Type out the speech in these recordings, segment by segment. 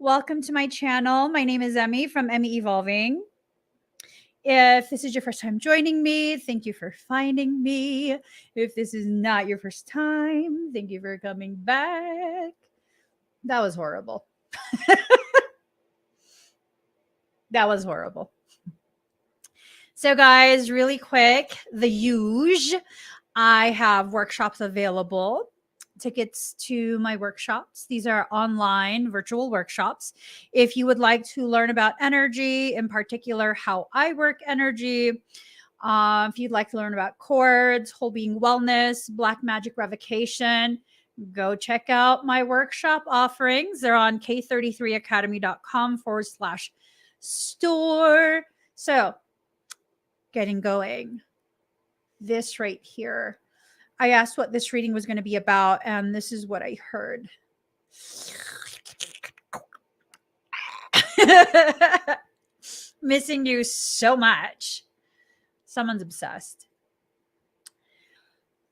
Welcome to my channel. My name is Emmy from Emmy Evolving. If this is your first time joining me, thank you for finding me. If this is not your first time, thank you for coming back. That was horrible. That was horrible. So guys, really quick, the huge, I have workshops available. Tickets to my workshops. These are online virtual workshops. If you would like to learn about energy, in particular, how I work energy, if you'd like to learn about cords, whole being wellness, black magic revocation, go check out my workshop offerings. They're on k33academy.com/store. So getting going. This right here. I asked what this reading was going to be about, and this is what I heard. Missing you so much. Someone's obsessed.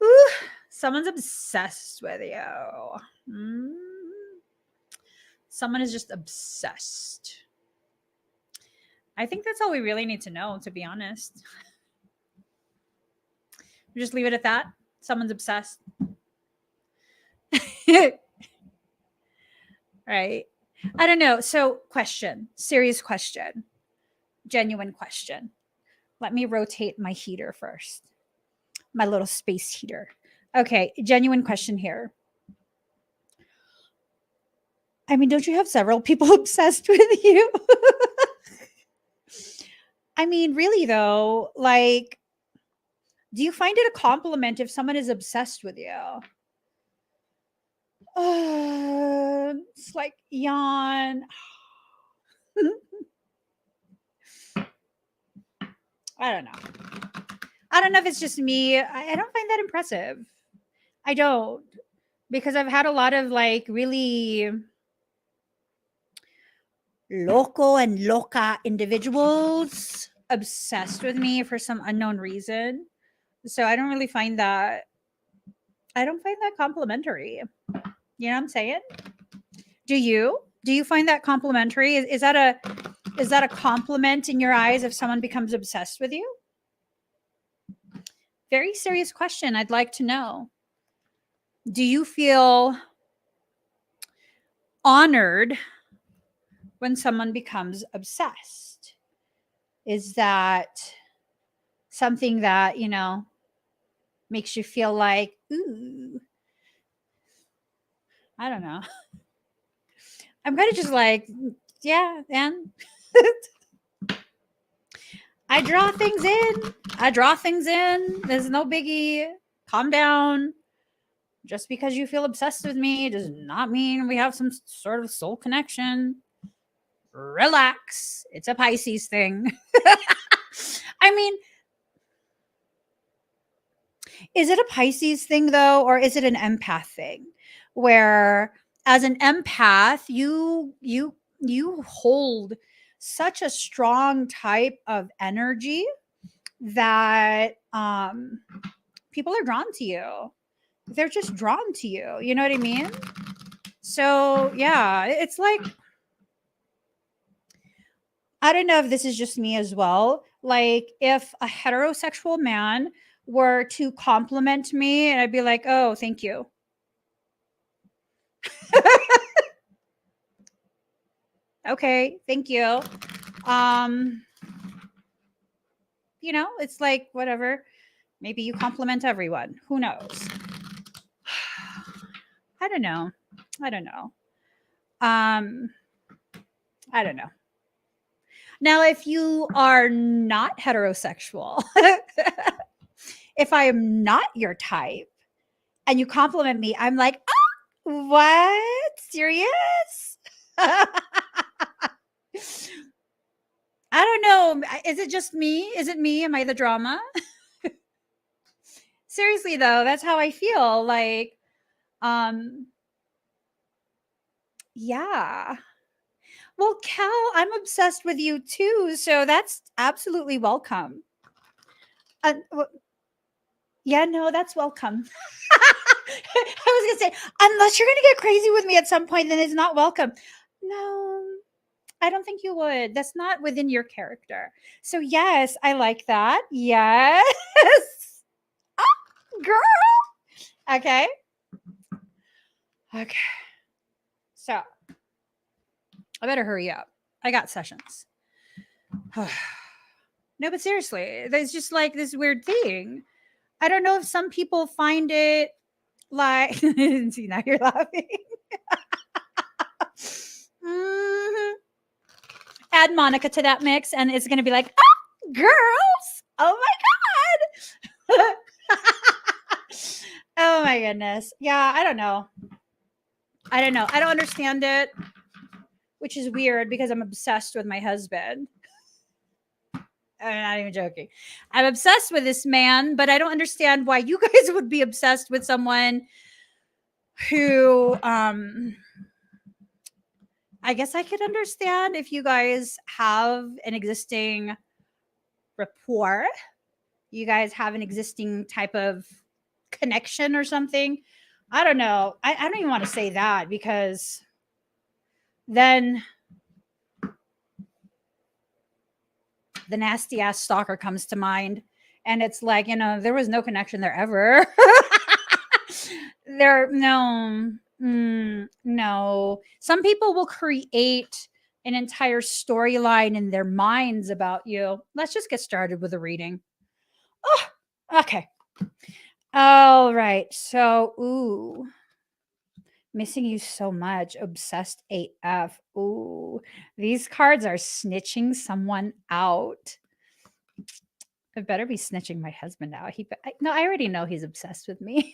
Ooh, someone's obsessed with you. Someone is just obsessed. I think that's all we really need to know, to be honest. Just leave it at that. Someone's obsessed. Right. I don't know. So question, serious question, genuine question. Let me rotate my heater first. My little space heater. Okay. Genuine question here. I mean, don't you have several people obsessed with you? I mean, really though, like, do you find it a compliment if someone is obsessed with you? It's like yawn. I don't know. I don't know if it's just me. I don't find that impressive. I don't. Because I've had a lot of like really loco and loca individuals obsessed with me for some unknown reason. So I don't really find that. I don't find that complimentary. You know what I'm saying? Do you? Do you find that complimentary? Is that a compliment in your eyes if someone becomes obsessed with you? Very serious question. I'd like to know. Do you feel honored when someone becomes obsessed? Is that something that, you know, makes you feel like, ooh, I don't know. I'm kind of just like, yeah, and I draw things in. There's no biggie. Calm down. Just because you feel obsessed with me does not mean we have some sort of soul connection. Relax. It's a Pisces thing. I mean, is it a Pisces thing though, or is it an empath thing? Where as an empath, you hold such a strong type of energy that people are drawn to you. They're just drawn to you. You know what I mean? So yeah, it's like, I don't know if this is just me as well. Like if a heterosexual man were to compliment me and I'd be like, oh, thank you. Okay, thank you. You know, it's like whatever. Maybe you compliment everyone. Who knows? I don't know. I don't know. Now, if you are not heterosexual, if I am not your type and you compliment me, I'm like, oh, what? Serious? I don't know. Is it just me? Is it me? Am I the drama? Seriously though, that's how I feel. Like, yeah. Well, Cal, I'm obsessed with you too, so that's absolutely welcome. Yeah, no, that's welcome. I was gonna say, unless you're gonna get crazy with me at some point, then it's not welcome. No, I don't think you would. That's not within your character. So yes, I like that. Yes. Oh, girl. Okay. Okay. So I better hurry up. I got sessions. No, but seriously, there's just like this weird thing. I don't know if some people find it like, see, now you're laughing. Mhm. Add Monica to that mix, and it's going to be like, oh, girls. Oh my God. Oh my goodness. Yeah, I don't know. I don't know. I don't understand it, which is weird because I'm obsessed with my husband. I'm not even joking. I'm obsessed with this man, but I don't understand why you guys would be obsessed with someone who I guess I could understand if you guys have an existing rapport, you guys have an existing type of connection or something. I don't know. I don't even want to say that because then the nasty ass stalker comes to mind. And it's like, there was no connection there ever. No. Some people will create an entire storyline in their minds about you. Let's just get started with the reading. Oh, okay. All right. So, ooh, missing you so much. Obsessed AF. Ooh, these cards are snitching someone out. I better be snitching my husband out. No, I already know he's obsessed with me.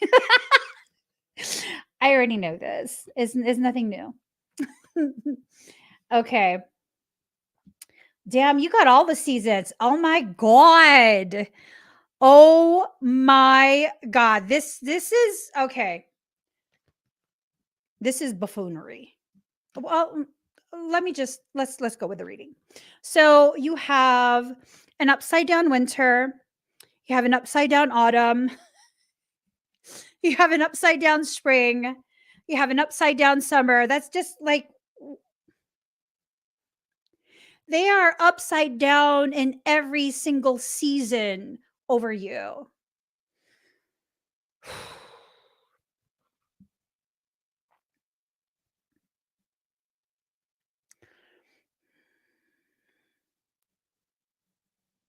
I already know this. It's nothing new. Okay. Damn, you got all the seasons. Oh my God. Oh my God. This is okay. This is buffoonery. Well, let's go with the reading. So you have an upside down winter, you have an upside down autumn, you have an upside down spring, you have an upside down summer. That's just like they are upside down in every single season over you.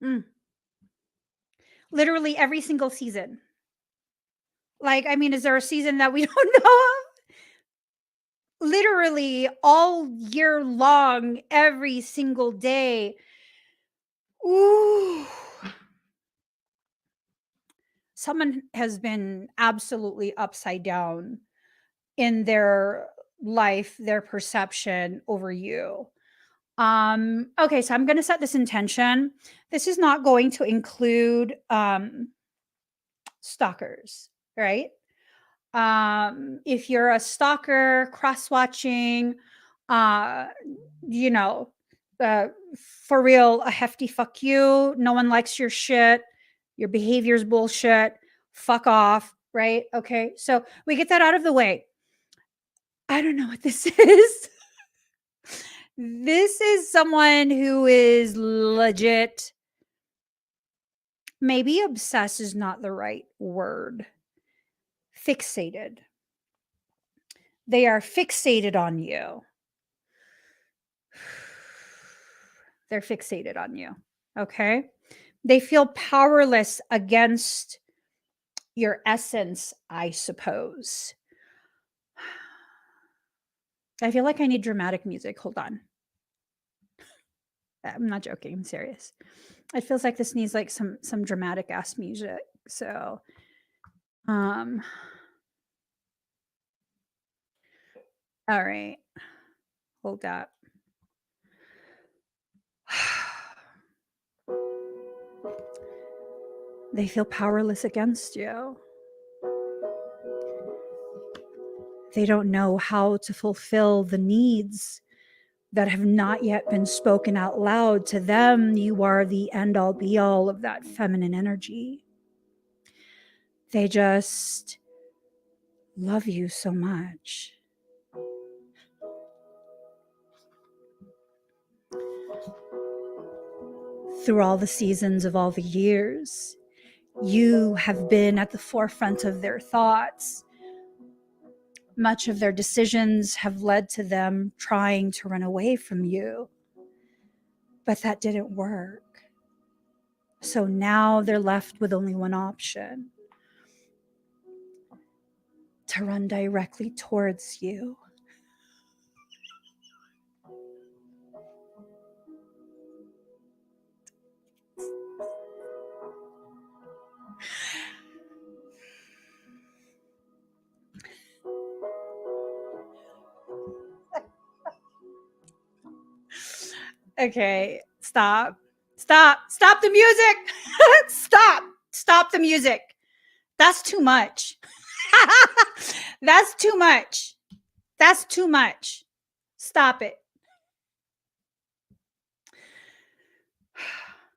Mm. Literally every single season. Like, I mean, is there a season that we don't know of? Literally all year long, every single day. Ooh. Someone has been absolutely upside down in their life, their perception over you. Okay, so I'm going to set this intention. This is not going to include stalkers, right? If you're a stalker, cross-watching, uh, you know, for real, a hefty fuck you. No one likes your shit. Your behavior's bullshit. Fuck off, right? Okay, so we get that out of the way. I don't know what this is. This is someone who is legit. Maybe obsessed is not the right word. Fixated. They are fixated on you. They're fixated on you. Okay. They feel powerless against your essence, I suppose. I feel like I need dramatic music. Hold on. I'm not joking. I'm serious. It feels like this needs like some dramatic ass music. So, all right. Hold up. They feel powerless against you. They don't know how to fulfill the needs that have not yet been spoken out loud. To them, you are the end all be all of that feminine energy. They just love you so much. through all the seasons of all the years. You have been at the forefront of their thoughts. Much of their decisions have led to them trying to run away from you, but that didn't work. So now they're left with only one option: to run directly towards you. Okay, stop the music. Stop the music. That's too much. That's too much. That's too much. Stop it.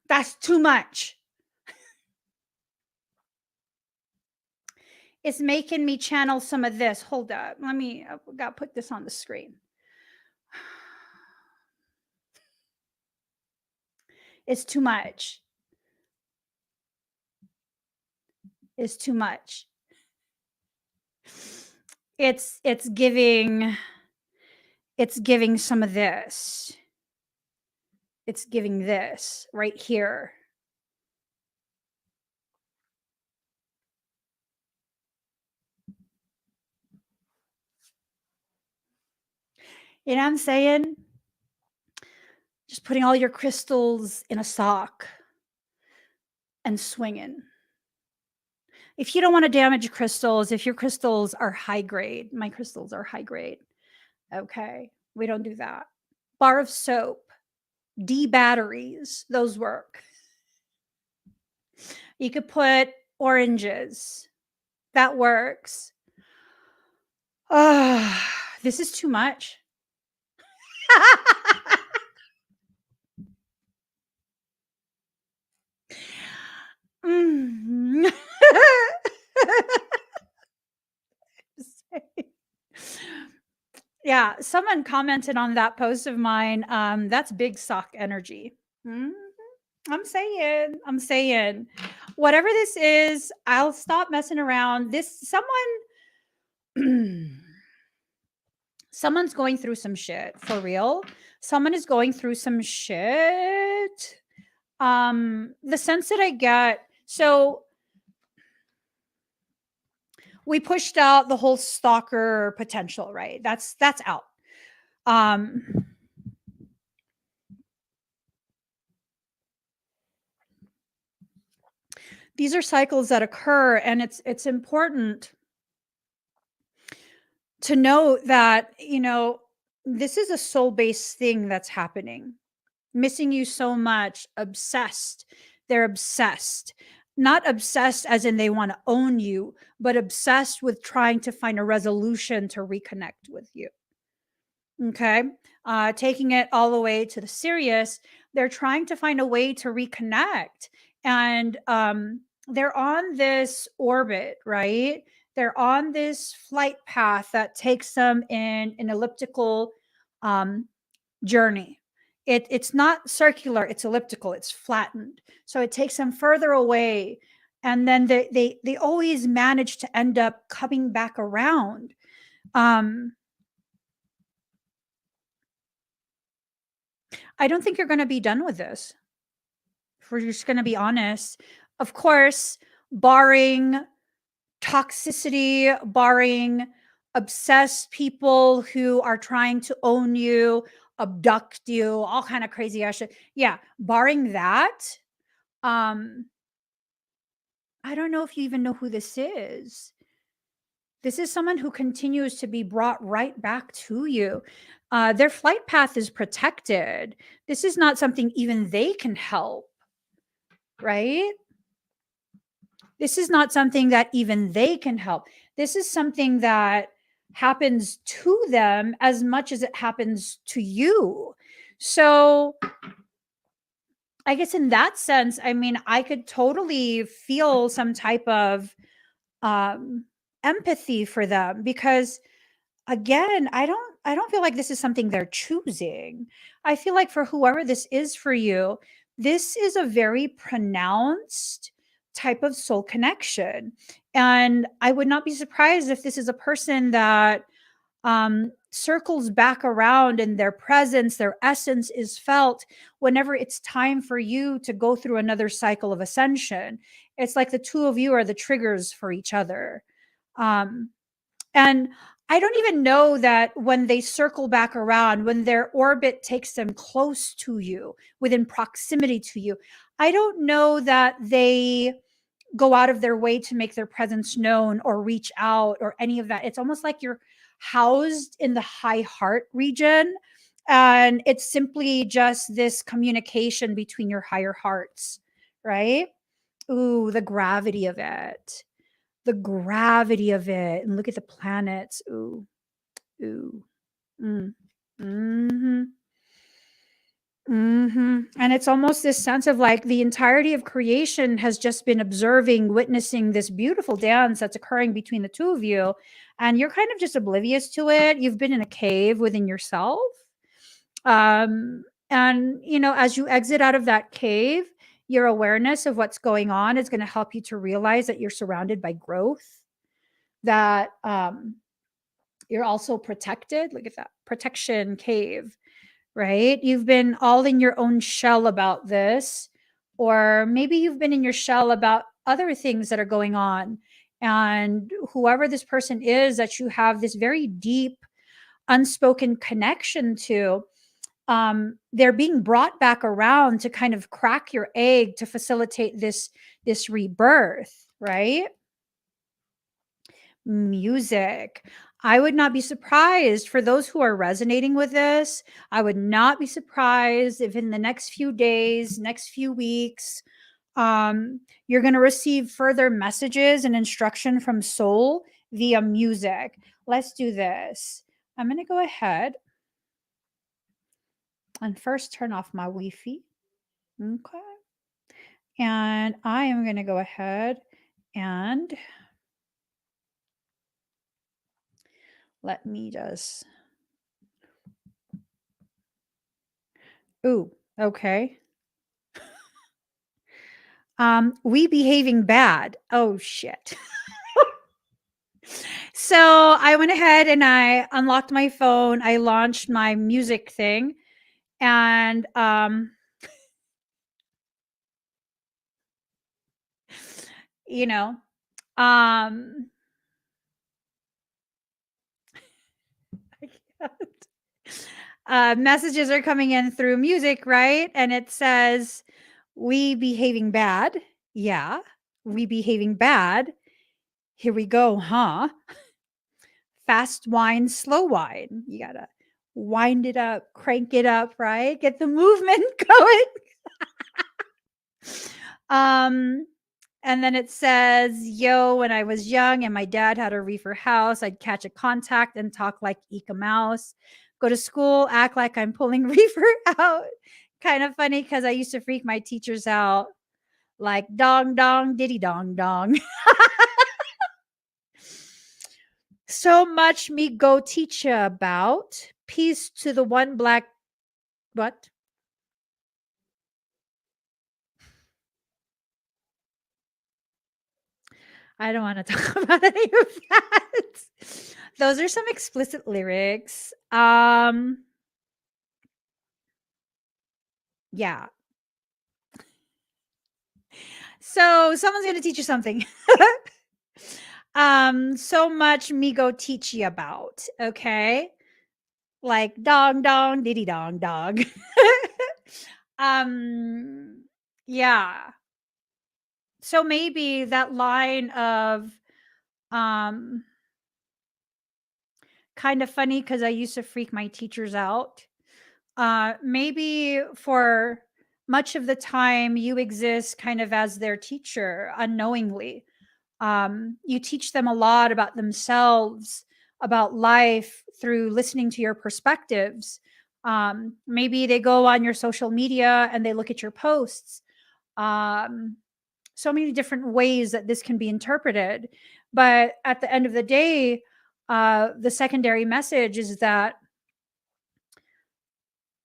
That's too much. It's making me channel some of this. Hold up. I gotta put this on the screen. It's too much. It's too much. It's giving some of this. It's giving this right here. You know what I'm saying? Just putting all your crystals in a sock and swinging. If you don't want to damage crystals, if your crystals are high grade, my crystals are high grade. Okay, we don't do that. Bar of soap, D batteries, those work. You could put oranges. That works. This is too much. Yeah, someone commented on that post of mine. That's big sock energy. I'm saying, whatever this is, I'll stop messing around. Someone's going through some shit for real. Someone is going through some shit. The sense that I get, so we pushed out the whole stalker potential, right? That's out. These are cycles that occur, and it's important to note that, this is a soul-based thing that's happening. Missing you so much, obsessed. They're obsessed. Not obsessed as in they want to own you, but obsessed with trying to find a resolution to reconnect with you. Okay. Taking it all the way to the serious, they're trying to find a way to reconnect. And they're on this orbit, right? They're on this flight path that takes them in an elliptical journey. It's not circular, it's elliptical, it's flattened. So it takes them further away. And then they always manage to end up coming back around. I don't think you're going to be done with this. If we're just going to be honest, of course, barring toxicity, barring obsessed people who are trying to own you, abduct you, all kind of crazy ass shit. Yeah, barring that, I don't know if you even know who this is. This is someone who continues to be brought right back to you. Their flight path is protected. This is not something even they can help, right? This is not something that even they can help. This is something that happens to them as much as it happens to you. So I guess in that sense, I mean, I could totally feel some type of empathy for them, because again, I don't feel like this is something they're choosing. I feel like for whoever this is for you, this is a very pronounced type of soul connection. And I would not be surprised if this is a person that circles back around, and their presence, their essence is felt whenever it's time for you to go through another cycle of ascension. It's like the two of you are the triggers for each other. Um, and I don't even know that when they circle back around, when their orbit takes them close to you, within proximity to you, I don't know that they go out of their way to make their presence known or reach out or any of that. It's almost like you're housed in the high heart region. And it's simply just this communication between your higher hearts, right? Ooh, the gravity of it. The gravity of it. And look at the planets. Ooh, ooh. Mm. Hmm. And it's almost this sense of like the entirety of creation has just been observing, witnessing this beautiful dance that's occurring between the two of you. And you're kind of just oblivious to it. You've been in a cave within yourself. And, as you exit out of that cave, your awareness of what's going on is going to help you to realize that you're surrounded by growth, that you're also protected. Look at that protection cave, right? You've been all in your own shell about this, or maybe you've been in your shell about other things that are going on. And whoever this person is that you have this very deep, unspoken connection to, they're being brought back around to kind of crack your egg to facilitate this rebirth, right? Music. I would not be surprised for those who are resonating with this. I would not be surprised if in the next few days, next few weeks, you're going to receive further messages and instruction from soul via music. Let's do this. I'm going to go ahead and first turn off my Wi-Fi. Okay. And I am going to go ahead and let me just. Ooh, okay. We behaving bad. Oh shit. So I went ahead and I unlocked my phone. I launched my music thing, and you know, um messages are coming in through music, right? And it says, "We behaving bad." Yeah, we behaving bad. Here we go, huh? Fast wine, slow wine. You gotta wind it up, crank it up, right? Get the movement going. Um, and then it says, "Yo, when I was young and my dad had a reefer house, I'd catch a contact and talk like Eka Mouse. Go to school, act like I'm pulling reefer out. Kind of funny because I used to freak my teachers out like dong dong diddy dong dong." So much me go teach you about. Peace to the one black what? I don't want to talk about any of that. Those are some explicit lyrics. Yeah. So someone's gonna teach you something. So much me go teach you about. Okay. Like dong dong diddy dong dong. um yeah. So maybe that line of um kind of funny because I used to freak my teachers out. Maybe for much of the time you exist kind of as their teacher unknowingly. You teach them a lot about themselves, about life through listening to your perspectives. Maybe they go on your social media and they look at your posts. Um, so many different ways that this can be interpreted. But at the end of the day, the secondary message is that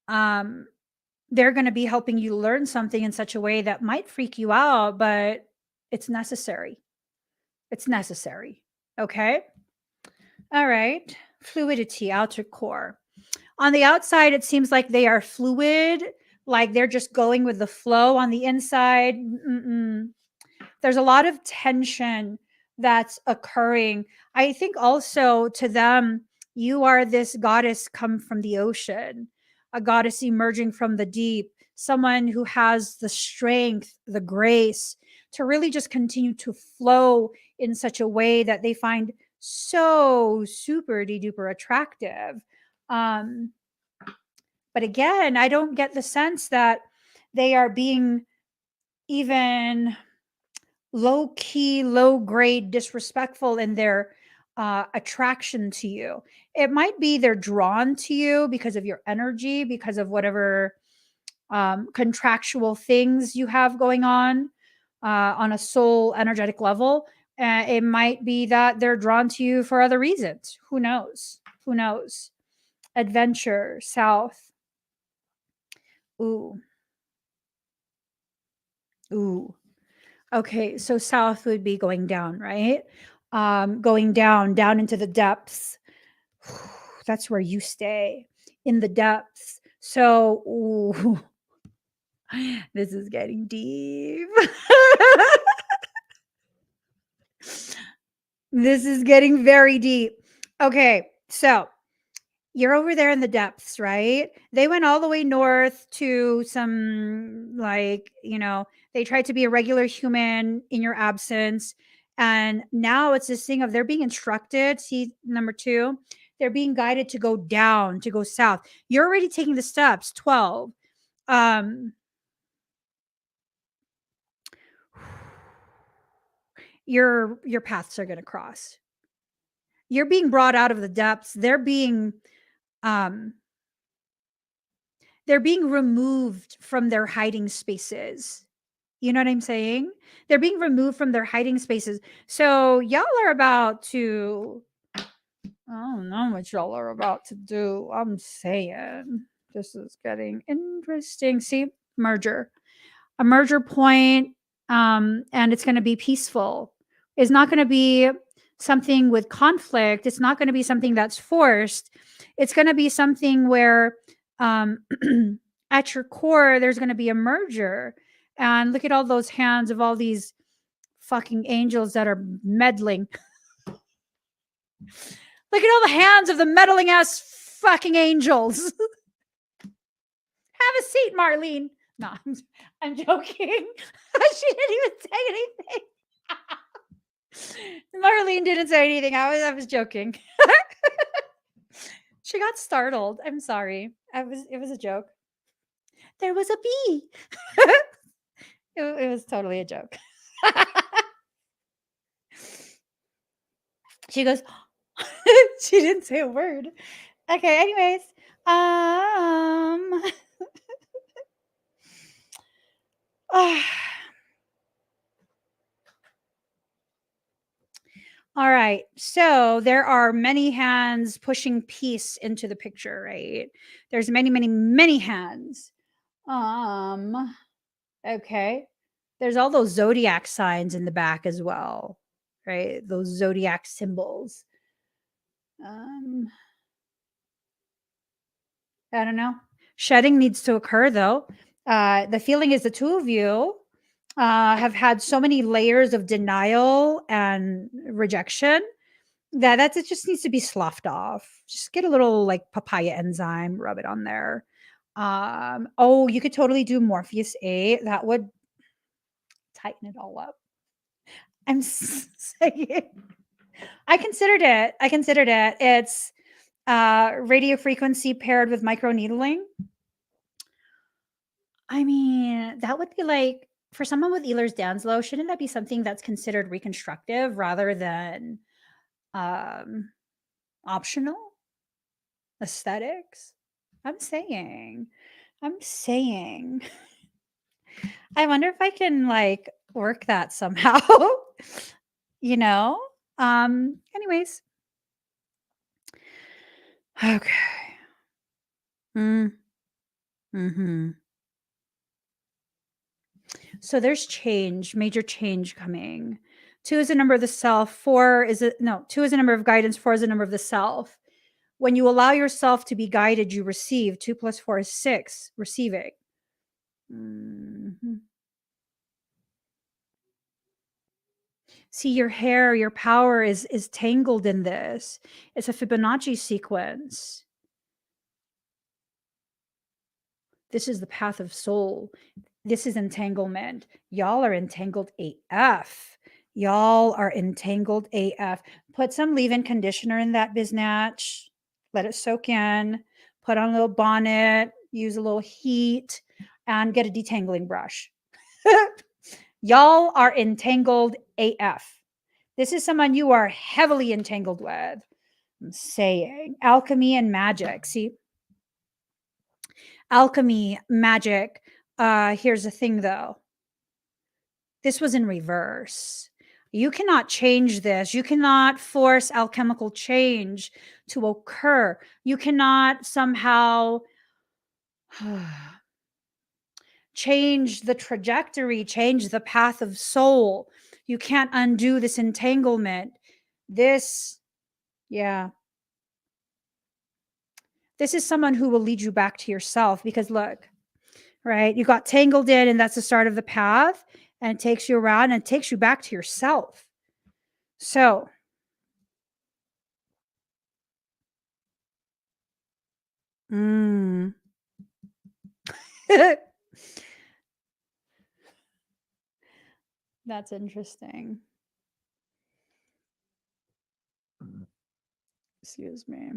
um, they're going to be helping you learn something in such a way that might freak you out, but it's necessary. It's necessary. Okay. All right. Fluidity, outer core. On the outside, it seems like they are fluid, like they're just going with the flow. On the inside, there's a lot of tension that's occurring. I think also to them, you are this goddess come from the ocean, a goddess emerging from the deep, someone who has the strength, the grace to really just continue to flow in such a way that they find so super duper attractive. Um, but again, I don't get the sense that they are being even low key, low grade, disrespectful in their attraction to you. It might be they're drawn to you because of your energy, because of whatever contractual things you have going on a soul energetic level. It might be that they're drawn to you for other reasons. Who knows? Who knows? Adventure, south. Ooh. Ooh. Okay, so south would be going down, right? Going down into the depths. That's where you stay, in the depths. So, ooh, this is getting deep. This is getting very deep. Okay, so you're over there in the depths, right? They went all the way north to some, like, they tried to be a regular human in your absence. And now it's this thing of they're being instructed. See, number two, they're being guided to go down, to go south. You're already taking the steps, 12. Your paths are going to cross. You're being brought out of the depths. Um, they're being removed from their hiding spaces. You know what I'm saying? They're being removed from their hiding spaces. So y'all are about to, I don't know what y'all are about to do. I'm saying this is getting interesting. See, merger, a merger point, and it's going to be peaceful. It's not going to be something with conflict. It's not going to be something that's forced. It's going to be something where, um, at your core, there's going to be a merger. And look at all those hands of all these fucking angels that are meddling. Look at all the hands of the meddling ass fucking angels. Have a seat, Marlene. No, I'm joking. She didn't even say anything. Marlene didn't say anything. I was joking. She got startled. I'm sorry. It was a joke. There was a bee. It was totally a joke. She goes, she didn't say a word. Okay, anyways. All right. So there are many hands pushing peace into the picture, right? There's many, many, many hands. Okay. There's all those zodiac signs in the back as well, right? Those zodiac symbols. I don't know. Shedding needs to occur though. The feeling is the two of you have had so many layers of denial and rejection that it just needs to be sloughed off. Just get a little like papaya enzyme, rub it on there. Oh, you could totally do Morpheus 8. That would tighten it all up. I'm saying I considered it. It's radio frequency paired with microneedling. I mean, that would be like for someone with Ehlers-Danlos, shouldn't that be something that's considered reconstructive rather than um optional? Aesthetics? I'm saying. I'm saying. I wonder if I can like work that somehow. you know? Anyways. Okay. Mm. Mhm. So there's change, major change coming. 2 is a number of the self. 4 is no, 2 is a number of guidance. 4 is a number of the self. When you allow yourself to be guided, you receive. 2 plus 4 is 6, receiving. Mhm. See, your hair, your power is tangled in this. It's a Fibonacci sequence. This is the path of soul. This is entanglement. Y'all are entangled AF. Y'all are entangled AF. Put some leave-in conditioner in that biznatch. Let it soak in. Put on a little bonnet. Use a little heat. And get a detangling brush. Y'all are entangled AF. This is someone you are heavily entangled with. I'm saying alchemy and magic. See, alchemy, magic. Here's the thing though. This was in reverse. You cannot change this. You cannot force alchemical change to occur. You cannot somehow change the trajectory, change the path of soul. You can't undo this entanglement. This, yeah. This is someone who will lead you back to yourself because look, right? You got tangled in, and that's the start of the path, and it takes you around and it takes you back to yourself. So, mm. That's interesting. Excuse me.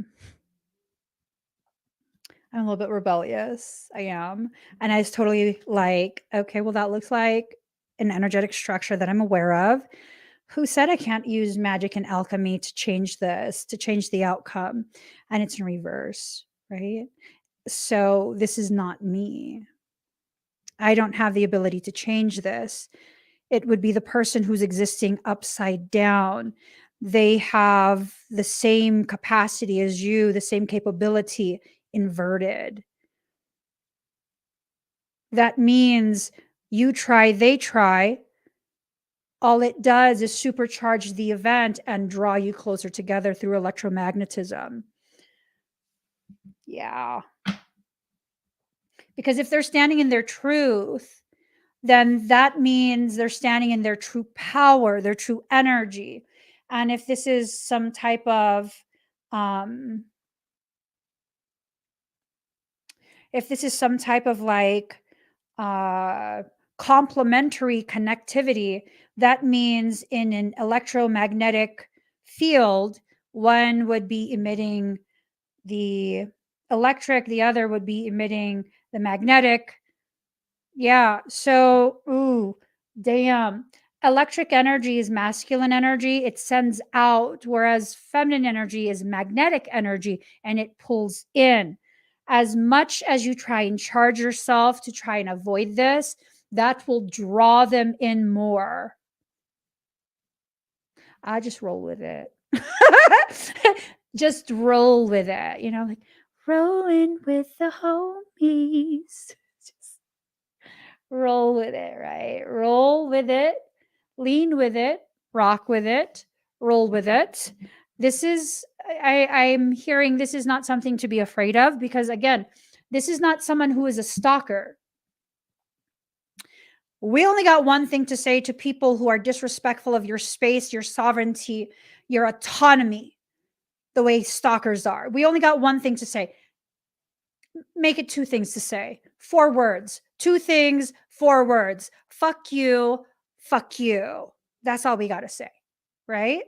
I'm a little bit rebellious. I am. And I was totally like, okay, well, that looks like an energetic structure that I'm aware of. Who said I can't use magic and alchemy to change this, to change the outcome? And it's in reverse, right? So this is not me. I don't have the ability to change this. It would be the person who's existing upside down. They have the same capacity as you, the same capability inverted. That means you try, they try. All it does is supercharge the event and draw you closer together through electromagnetism. Yeah. Because if they're standing in their truth, then that means they're standing in their true power, their true energy. And if this is some type of um if this is some type of like complementary connectivity, that means in an electromagnetic field, one would be emitting the electric, the other would be emitting the magnetic. Yeah. So, ooh, damn. Electric energy is masculine energy, it sends out, whereas feminine energy is magnetic energy and it pulls in. As much as you try and charge yourself to try and avoid this, that will draw them in more. I just roll with it. Just roll with it, you know, like rolling with the homies. Just roll with it, right? Roll with it, lean with it, rock with it, roll with it. This is, I'm hearing this is not something to be afraid of because, again, this is not someone who is a stalker. We only got one thing to say to people who are disrespectful of your space, your sovereignty, your autonomy, the way stalkers are. We only got one thing to say. Make it two things to say. 4 words. 2 things, 4 words. Fuck you. Fuck you. That's all we got to say. Right?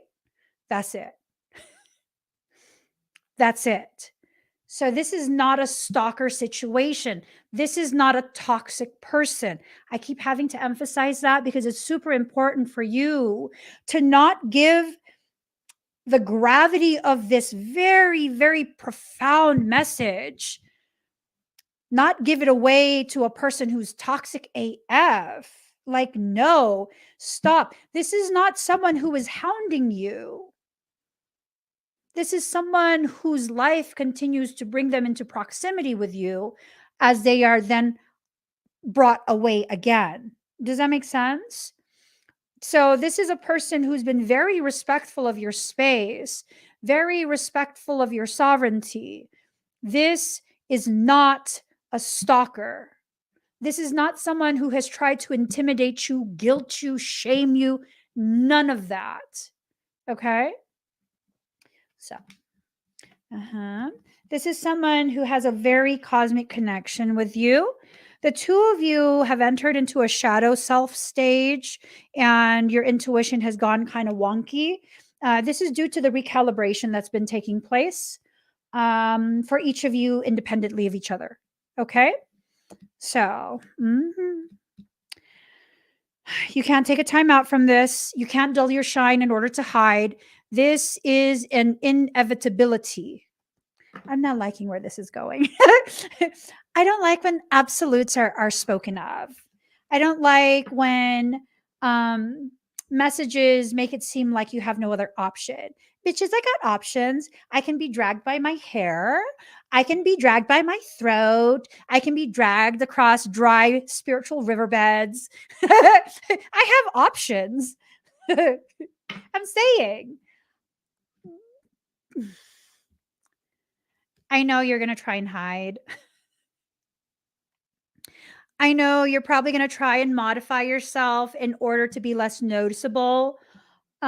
That's it. That's it. So this is not a stalker situation. This is not a toxic person. I keep having to emphasize that because it's super important for you to not give the gravity of this very, very profound message, not give it away to a person who's toxic AF. Like, no, stop. This is not someone who is hounding you. This is someone whose life continues to bring them into proximity with you as they are then brought away again. Does that make sense? So this is a person who's been very respectful of your space, very respectful of your sovereignty. This is not a stalker. This is not someone who has tried to intimidate you, guilt you, shame you. None of that. Okay? So, this is someone who has a very cosmic connection with you. The two of you have entered into a shadow self stage, and your intuition has gone kind of wonky. This is due to the recalibration that's been taking place for each of you independently of each other. Okay? So, you can't take a time out from this. You can't dull your shine in order to hide. This is an inevitability. I'm not liking where this is going. I don't like when absolutes are spoken of. I don't like when messages make it seem like you have no other option. Bitches, I got options. I can be dragged by my hair. I can be dragged by my throat. I can be dragged across dry spiritual riverbeds. I have options. I'm saying. I know you're going to try and hide. I know you're probably going to try and modify yourself in order to be less noticeable. It's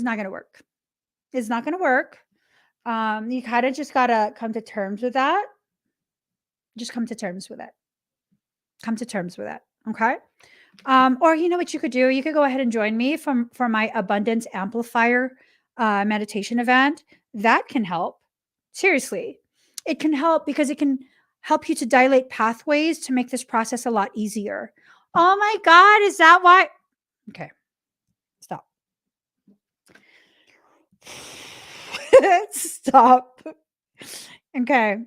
not going to work. It's not going to work. You kind of just got to come to terms with that. Just come to terms with it. Come to terms with it. Okay. Or you know what you could do? You could go ahead and join me for my abundance amplifier meditation event. That can help. Seriously. It can help because it can help you to dilate pathways to make this process a lot easier. Oh my God, is that why? Okay. Stop. Stop. Okay.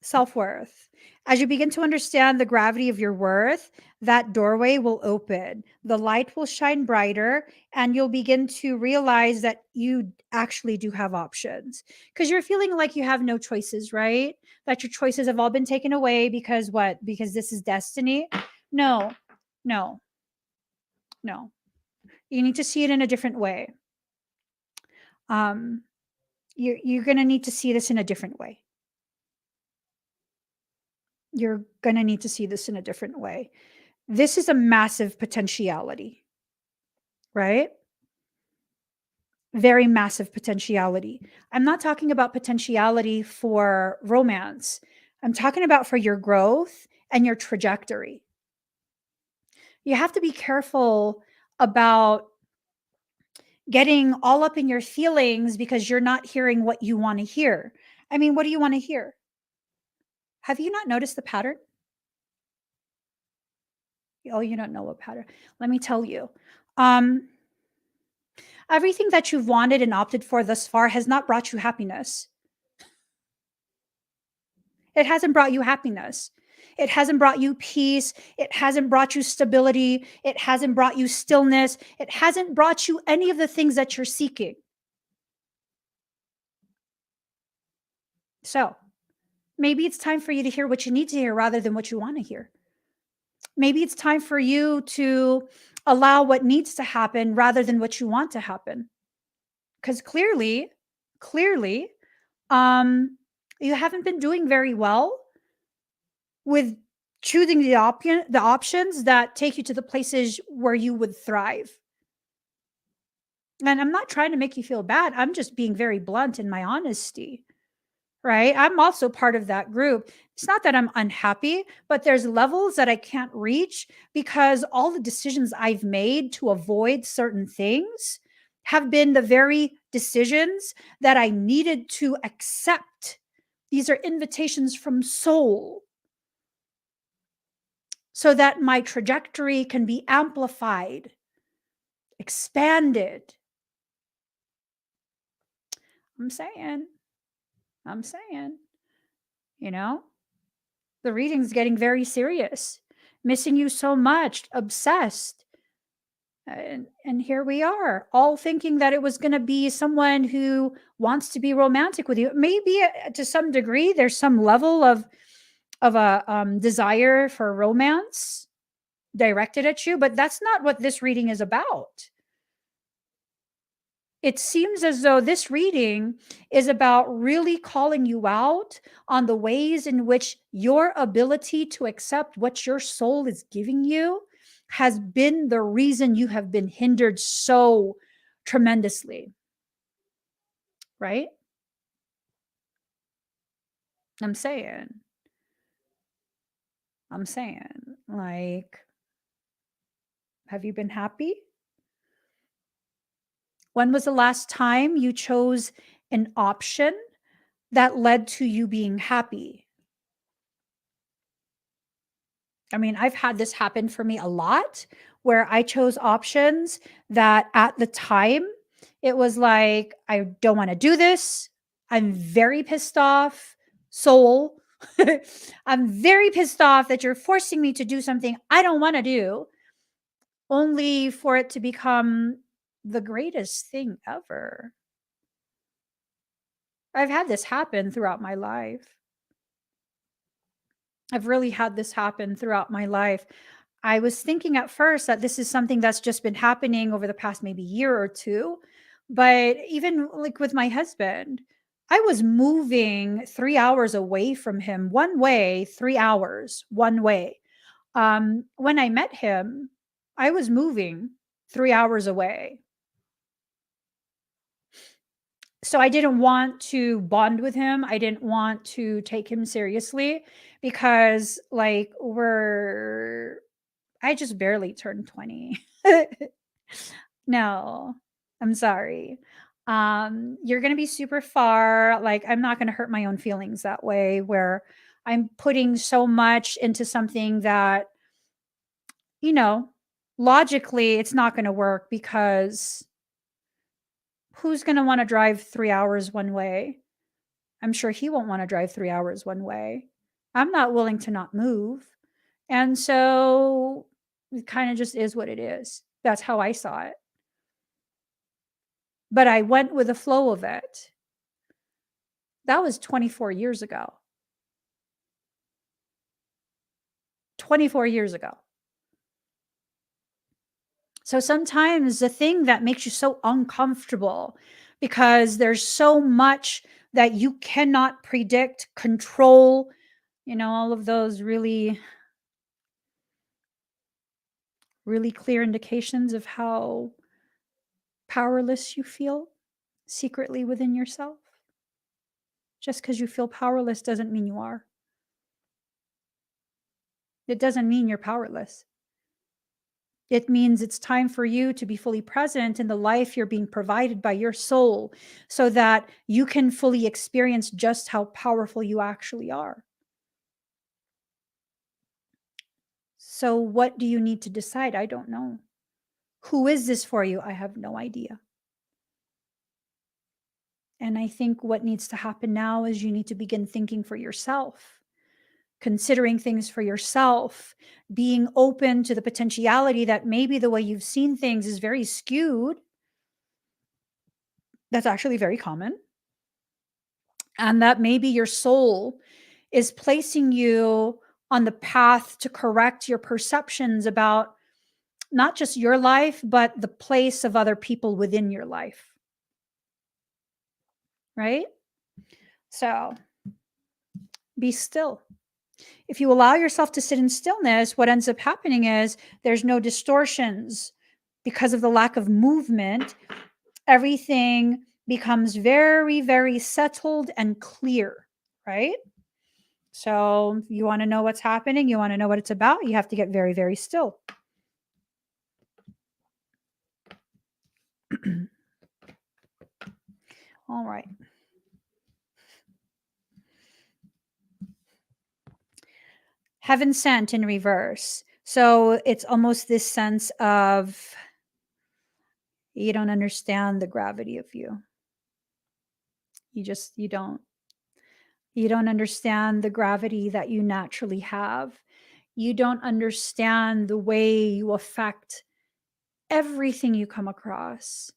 Self-worth. As you begin to understand the gravity of your worth, that doorway will open. The light will shine brighter, and you'll begin to realize that you actually do have options. Because you're feeling like you have no choices, right? That your choices have all been taken away because what? Because this is destiny? No, no, no. You need to see it in a different way. You're going to need to see this in a different way. You're going to need to see this in a different way. This is a massive potentiality, right? Very massive potentiality. I'm not talking about potentiality for romance. I'm talking about for your growth and your trajectory. You have to be careful about getting all up in your feelings because you're not hearing what you want to hear. I mean, what do you want to hear? Have you not noticed the pattern? Oh, you don't know what pattern. Let me tell you. Everything that you've wanted and opted for thus far has not brought you happiness. It hasn't brought you happiness. It hasn't brought you peace. It hasn't brought you stability. It hasn't brought you stillness. It hasn't brought you any of the things that you're seeking. So maybe it's time for you to hear what you need to hear rather than what you want to hear. Maybe it's time for you to allow what needs to happen rather than what you want to happen. Because clearly, you haven't been doing very well with choosing the options that take you to the places where you would thrive. And I'm not trying to make you feel bad. I'm just being very blunt in my honesty. Right? I'm also part of that group. It's not that I'm unhappy, but there's levels that I can't reach because all the decisions I've made to avoid certain things have been the very decisions that I needed to accept. These are invitations from soul so that my trajectory can be amplified, expanded. I'm saying, you know, the reading's getting very serious. Missing you so much, obsessed. And here we are, all thinking that it was going to be someone who wants to be romantic with you. Maybe to some degree, there's some level of a desire for romance. directed at you, but that's not what this reading is about. It seems as though this reading is about really calling you out on the ways in which your ability to accept what your soul is giving you has been the reason you have been hindered so tremendously. Right? I'm saying, like, have you been happy? When was the last time you chose an option that led to you being happy? I mean, I've had this happen for me a lot where I chose options that at the time it was like, I don't want to do this. I'm very pissed off, soul. I'm very pissed off that you're forcing me to do something I don't want to do, only for it to become the greatest thing ever. I've had this happen throughout my life. I've really had this happen throughout my life. I was thinking at first that this is something that's just been happening over the past maybe year or two. But even like with my husband, I was moving 3 hours away from him one way, 3 hours one way. When I met him, I was moving 3 hours away. So I didn't want to bond with him. I didn't want to take him seriously because like I just barely turned 20. No, I'm sorry. You're going to be super far. Like, I'm not going to hurt my own feelings that way, where I'm putting so much into something that, you know, logically it's not going to work, because who's going to want to drive 3 hours one way? I'm sure he won't want to drive 3 hours one way. I'm not willing to not move. And so it kind of just is what it is. That's how I saw it. But I went with the flow of it. That was 24 years ago. 24 years ago. So sometimes the thing that makes you so uncomfortable, because there's so much that you cannot predict, control, all of those really, really clear indications of how powerless you feel secretly within yourself. Just because you feel powerless doesn't mean you are. It doesn't mean you're powerless. It means it's time for you to be fully present in the life you're being provided by your soul, so that you can fully experience just how powerful you actually are. So, what do you need to decide? I don't know. Who is this for you? I have no idea. And I think what needs to happen now is you need to begin thinking for yourself, considering things for yourself, being open to the potentiality that maybe the way you've seen things is very skewed. That's actually very common. And that maybe your soul is placing you on the path to correct your perceptions about not just your life, but the place of other people within your life. Right? So be still. If you allow yourself to sit in stillness, what ends up happening is there's no distortions because of the lack of movement. Everything becomes very, very settled and clear, right? So you want to know what's happening, you want to know what it's about, you have to get very, very still. All right. Heaven sent in reverse. So it's almost this sense of you don't understand the gravity of you. You don't. You don't understand the gravity that you naturally have. You don't understand the way you affect everything you come across.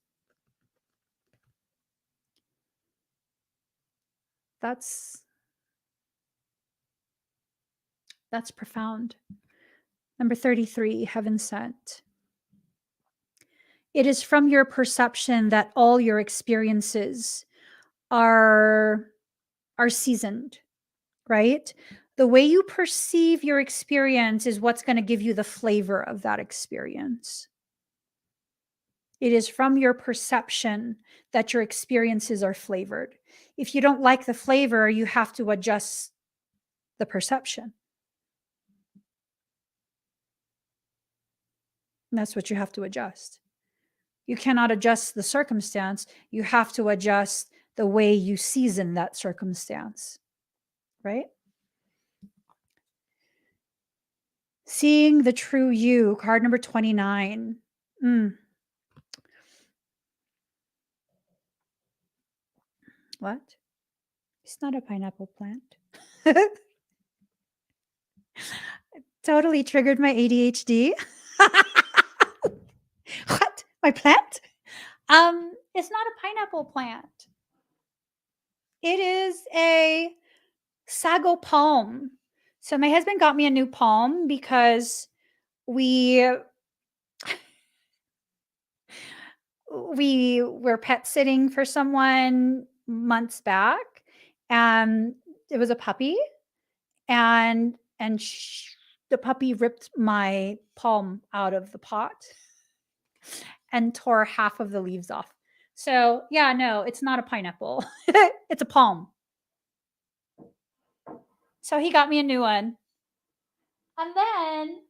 That's profound. Number 33, heaven sent. It is from your perception that all your experiences are seasoned, right? The way you perceive your experience is what's going to give you the flavor of that experience. It is from your perception that your experiences are flavored. If you don't like the flavor, you have to adjust the perception. And that's what you have to adjust. You cannot adjust the circumstance. You have to adjust the way you season that circumstance, right? Seeing the true you, card number 29. What? It's not a pineapple plant. Totally triggered my ADHD. What? My plant? It's not a pineapple plant. It is a sago palm. So my husband got me a new palm because we were pet sitting for someone months back, and it was a puppy, and the puppy ripped my palm out of the pot and tore half of the leaves off. So yeah, no, it's not a pineapple. It's a palm. So he got me a new one. And then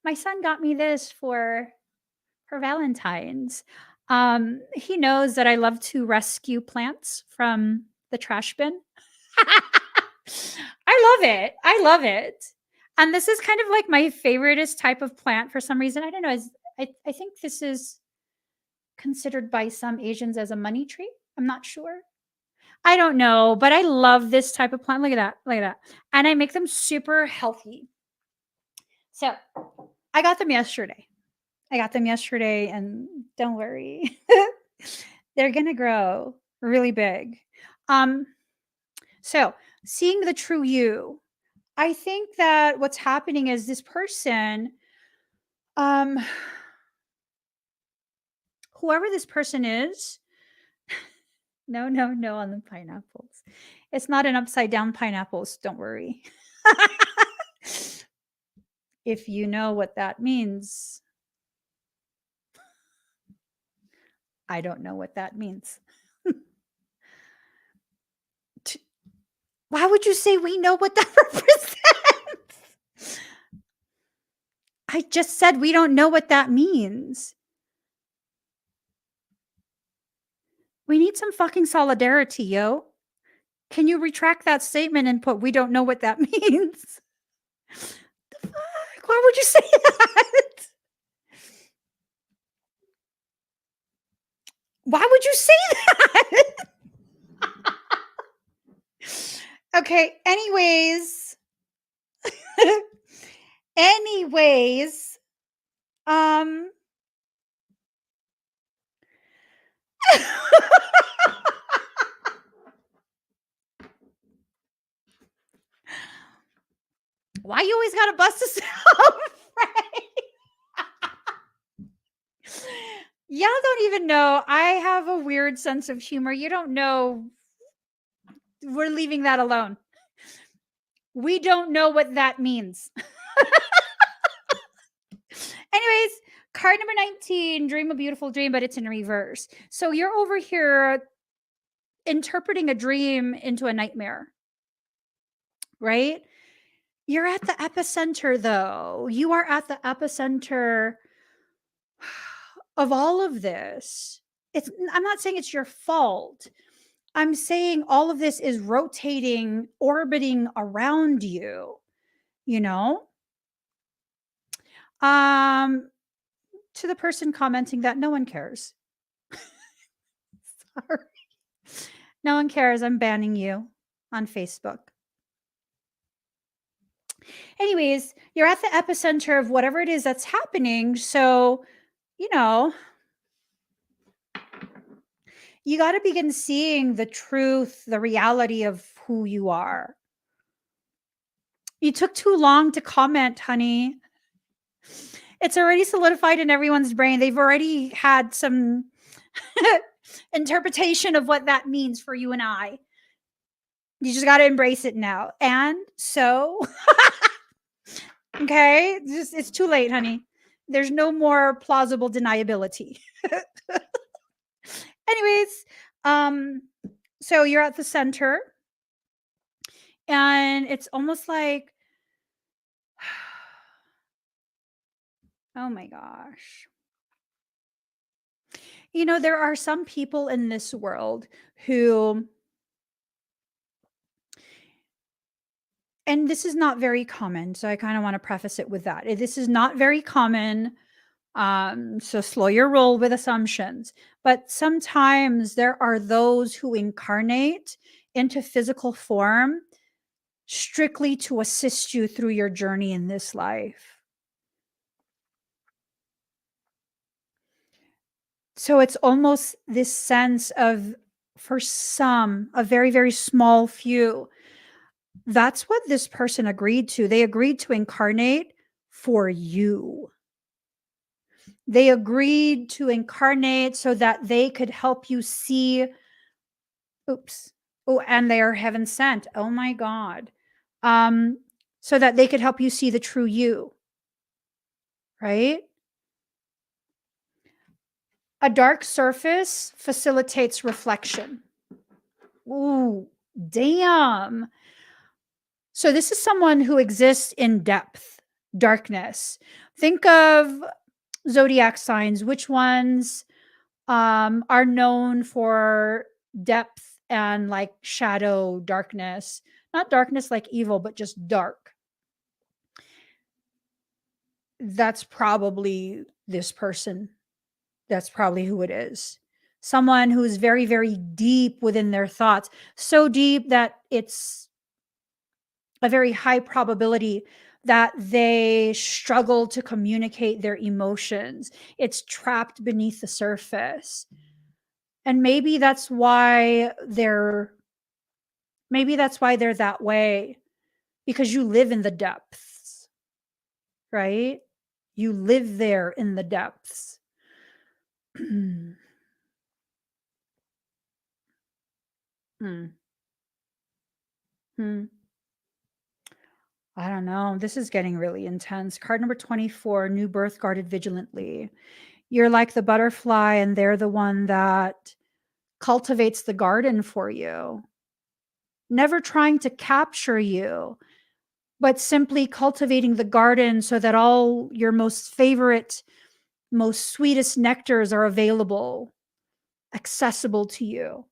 my son got me this for Valentine's. He knows that I love to rescue plants from the trash bin. I love it. I love it. And this is kind of like my favoriteest type of plant for some reason. I don't know. I think this is considered by some Asians as a money tree. I'm not sure. I don't know, but I love this type of plant. Look at that. Look at that. And I make them super healthy. So I got them yesterday. And don't worry. They're going to grow really big. So seeing the true you, I think that what's happening is this person, whoever this person is, no on the pineapples. It's not an upside down pineapples. Don't worry. If you know what that means, I don't know what that means. Why would you say we know what that represents? I just said we don't know what that means. We need some fucking solidarity, yo. Can you retract that statement and put we don't know what that means? The fuck? Why would you say that? Why would you say that? Okay, anyways. Why you always gotta bust us out, Y'all don't even know. I have a weird sense of humor. You don't know. We're leaving that alone. We don't know what that means. Anyways, card number 19, dream a beautiful dream, but it's in reverse. So you're over here interpreting a dream into a nightmare, right? You're at the epicenter, though. You are at the epicenter of all of this. I'm not saying it's your fault. I'm saying all of this is rotating, orbiting around you, you know? To the person commenting that no one cares. Sorry. No one cares. I'm banning you on Facebook. Anyways, you're at the epicenter of whatever it is that's happening. So, you know, you got to begin seeing the truth, the reality of who you are. You took too long to comment, honey. It's already solidified in everyone's brain. They've already had some interpretation of what that means for you and I. You just got to embrace it now. And so, okay, it's too late, honey. There's no more plausible deniability. Anyways, so you're at the center, and it's almost like, oh my gosh. You know, there are some people in this world who, and this is not very common, so I kind of want to preface it with that. This is not very common. So slow your roll with assumptions. But sometimes there are those who incarnate into physical form strictly to assist you through your journey in this life. So it's almost this sense of, for some, a very, very small few, that's what this person agreed to. They agreed to incarnate for you. They agreed to incarnate so that they could help you see. Oops. Oh, and they are heaven sent. Oh my God. So that they could help you see the true you. Right? A dark surface facilitates reflection. Ooh, damn. So this is someone who exists in depth, darkness. Think of zodiac signs. Which ones are known for depth and like shadow, darkness? Not darkness like evil, but just dark. That's probably this person. That's probably who it is. Someone who's very, very deep within their thoughts. So deep that it's a very high probability that they struggle to communicate their emotions. It's trapped beneath the surface. And maybe that's why they're that way, because you live in the depths, right? You live there in the depths. Hmm. Hmm. I don't know. This is getting really intense. Card number 24, new birth guarded vigilantly. You're like the butterfly, and they're the one that cultivates the garden for you. Never trying to capture you, but simply cultivating the garden so that all your most favorite, most sweetest nectars are available, accessible to you.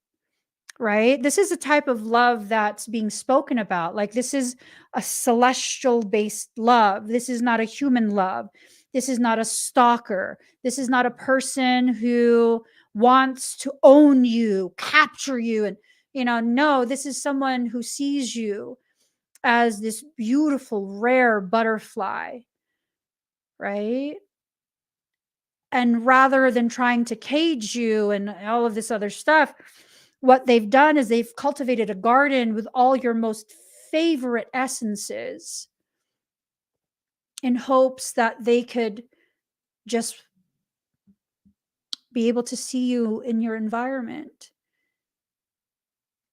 Right? This is a type of love that's being spoken about. Like, this is a celestial based love. This is not a human love. This is not a stalker. This is not a person who wants to own you, capture you. And, no, this is someone who sees you as this beautiful, rare butterfly. Right? And rather than trying to cage you and all of this other stuff, what they've done is they've cultivated a garden with all your most favorite essences in hopes that they could just be able to see you in your environment,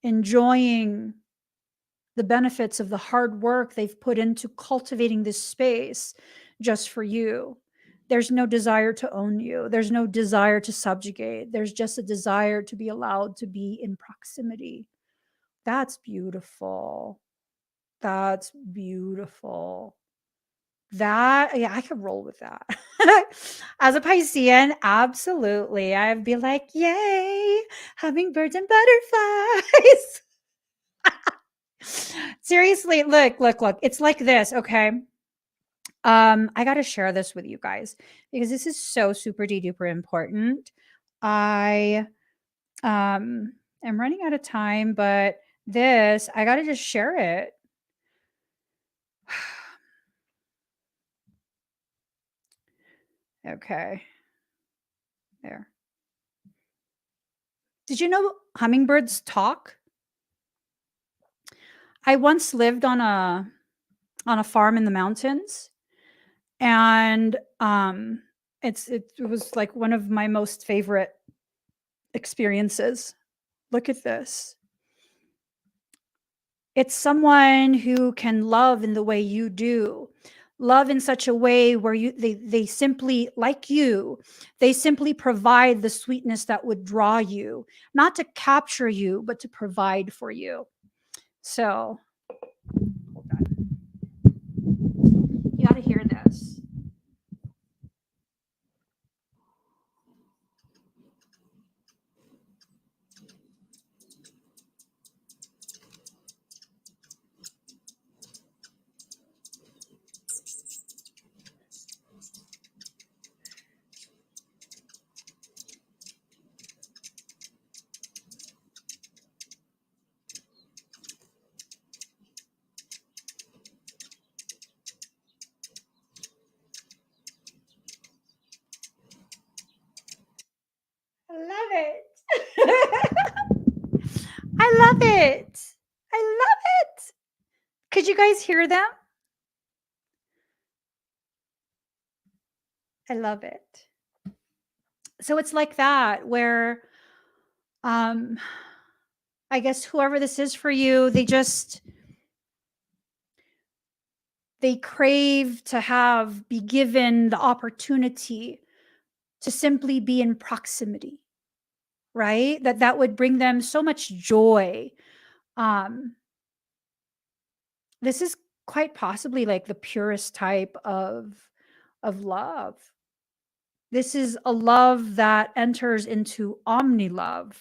enjoying the benefits of the hard work they've put into cultivating this space just for you. There's no desire to own you. There's no desire to subjugate. There's just a desire to be allowed to be in proximity. That's beautiful. That's beautiful. Yeah, I could roll with that. As a Piscean, absolutely. I'd be like, yay, hummingbirds and butterflies. Seriously, look. It's like this, okay? I got to share this with you guys because this is so super duper important. I am running out of time, but this, I got to just share it. Okay. There. Did you know hummingbirds talk? I once lived on a on a farm in the mountains. And it was like one of my most favorite experiences. Look at this. It's someone who can love in the way you do. Love in such a way where they simply, like you, they simply provide the sweetness that would draw you, not to capture you, but to provide for you. So, hold on. You got to hear this. I love it. I love it. I love it. Could you guys hear them? I love it. So it's like that where I guess whoever this is for you, they crave to be given the opportunity to simply be in proximity, right? That would bring them so much joy. This is quite possibly like the purest type of love. This is a love that enters into omni love,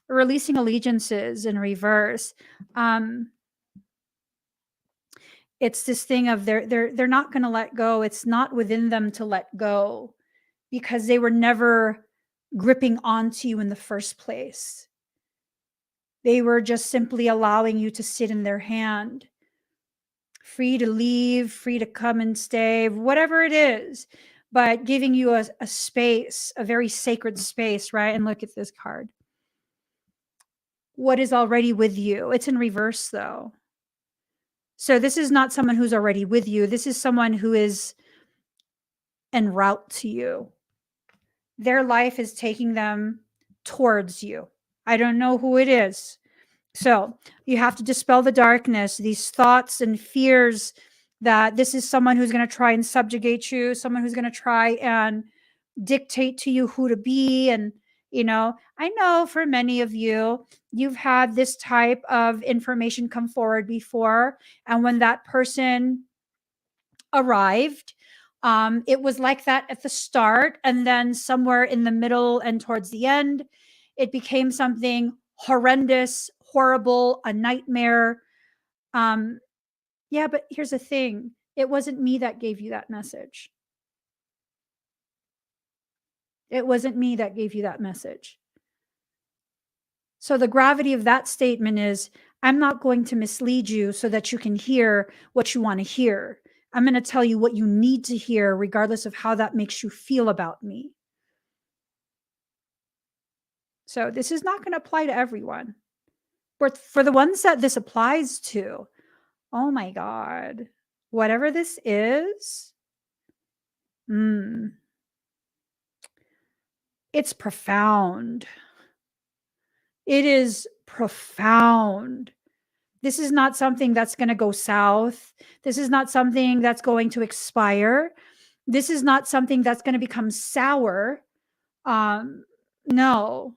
releasing allegiances in reverse. It's this thing of they're not going to let go. It's not within them to let go because they were never gripping onto you in the first place. They were just simply allowing you to sit in their hand, free to leave, free to come and stay, whatever it is, but giving you a space, a very sacred space, right? And look at this card. What is already with you? It's in reverse though. So this is not someone who's already with you. This is someone who is en route to you. Their life is taking them towards you. I don't know who it is. So you have to dispel the darkness, these thoughts and fears that this is someone who's going to try and subjugate you, someone who's going to try and dictate to you who to be. And, I know for many of you, you've had this type of information come forward before. And when that person arrived, it was like that at the start. And then somewhere in the middle and towards the end, it became something horrendous, horrible, a nightmare. Yeah, but here's the thing. It wasn't me that gave you that message. It wasn't me that gave you that message. So the gravity of that statement is, I'm not going to mislead you so that you can hear what you want to hear. I'm going to tell you what you need to hear, regardless of how that makes you feel about me. So this is not going to apply to everyone. But for the ones that this applies to, oh my God, whatever this is, it's profound. It is profound. This is not something that's going to go south. This is not something that's going to expire. This is not something that's going to become sour. No,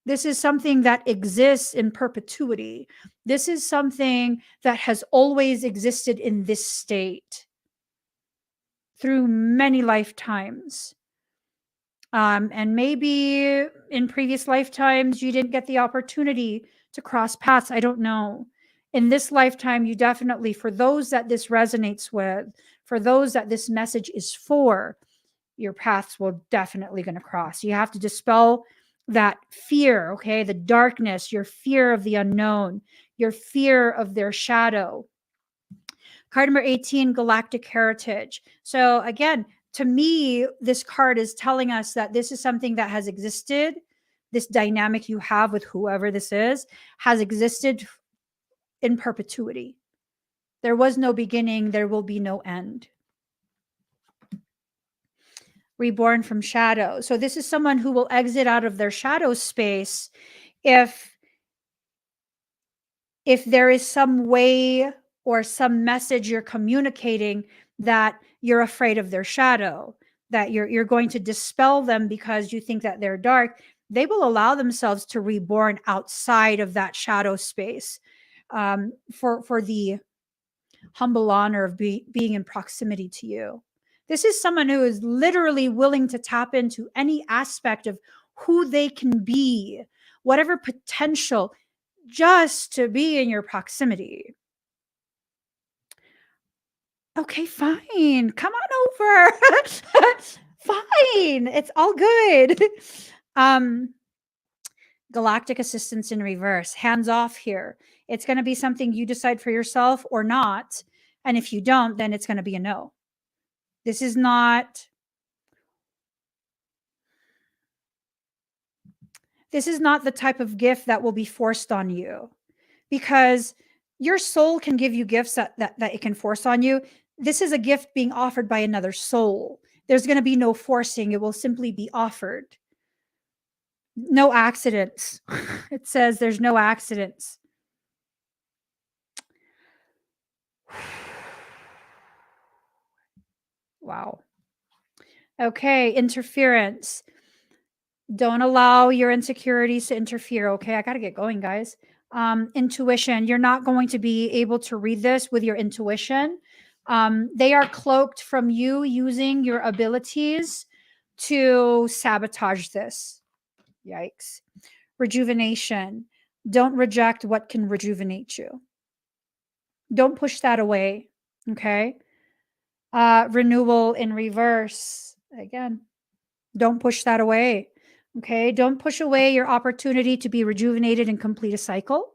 this is something that exists in perpetuity. This is something that has always existed in this state through many lifetimes. And maybe in previous lifetimes, you didn't get the opportunity to cross paths. I don't know. In this lifetime, you definitely, for those that this resonates with, for those that this message is for, your paths will definitely going to cross. You have to dispel that fear, okay? The darkness, your fear of the unknown, your fear of their shadow. Card number 18, Galactic Heritage. So again, to me, this card is telling us that this is something that has existed. This dynamic you have with whoever this is has existed in perpetuity. There was no beginning, there will be no end. Reborn from shadow. So this is someone who will exit out of their shadow space if there is some way or some message you're communicating that you're afraid of their shadow, that you're going to dispel them because you think that they're dark. They will allow themselves to reborn outside of that shadow space, for the humble honor of being in proximity to you. This is someone who is literally willing to tap into any aspect of who they can be, whatever potential, just to be in your proximity. Okay, fine. Come on over. Fine. It's all good. Galactic assistance in reverse. Hands off here. It's going to be something you decide for yourself or not. And if you don't, then it's going to be a no. This is not the type of gift that will be forced on you, because your soul can give you gifts that it can force on you. This is a gift being offered by another soul. There's going to be no forcing. It will simply be offered. No accidents. It says there's no accidents. Wow. Okay, interference. Don't allow your insecurities to interfere. Okay, I got to get going, guys. Intuition. You're not going to be able to read this with your intuition. They are cloaked from you using your abilities to sabotage this. Yikes. Rejuvenation. Don't reject what can rejuvenate you. Don't push that away. Okay. Renewal in reverse. Again, don't push that away. Okay. Don't push away your opportunity to be rejuvenated and complete a cycle.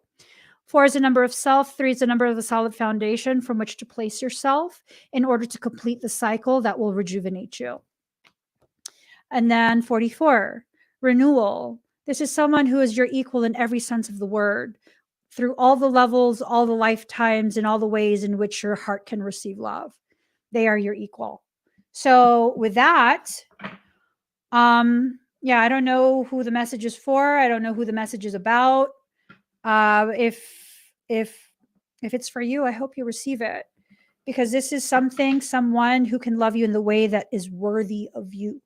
4 is a number of self. 3 is a number of the solid foundation from which to place yourself in order to complete the cycle that will rejuvenate you. And then 44, renewal. This is someone who is your equal in every sense of the word, through all the levels, all the lifetimes, and all the ways in which your heart can receive love. They are your equal. So with that, yeah, I don't know who the message is for. I don't know who the message is about. If it's for you, I hope you receive it, because this is someone who can love you in the way that is worthy of you.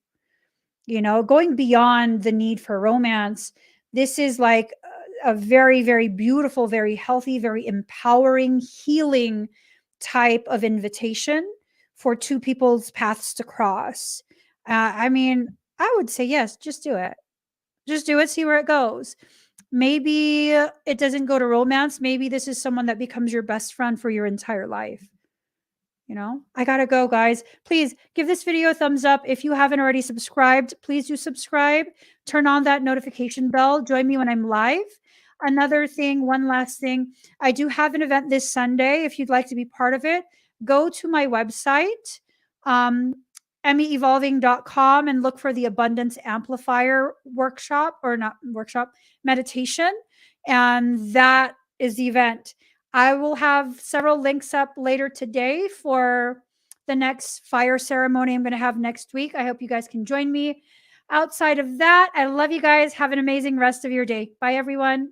You know, going beyond the need for romance. This is like a very, very beautiful, very healthy, very empowering, healing type of invitation for two people's paths to cross. I mean, I would say yes, just do it. Just do it, see where it goes. Maybe it doesn't go to romance. Maybe this is someone that becomes your best friend for your entire life. You know, I gotta go, guys. Please give this video a thumbs up. If you haven't already subscribed, please do subscribe. Turn on that notification bell. Join me when I'm live. Another thing, one last thing. I do have an event this Sunday. If you'd like to be part of it, go to my website, emmyevolving.com, and look for the Abundance Amplifier workshop, or not workshop, meditation. And that is the event. I will have several links up later today for the next fire ceremony I'm going to have next week. I hope you guys can join me. Outside of that, I love you guys. Have an amazing rest of your day. Bye, everyone.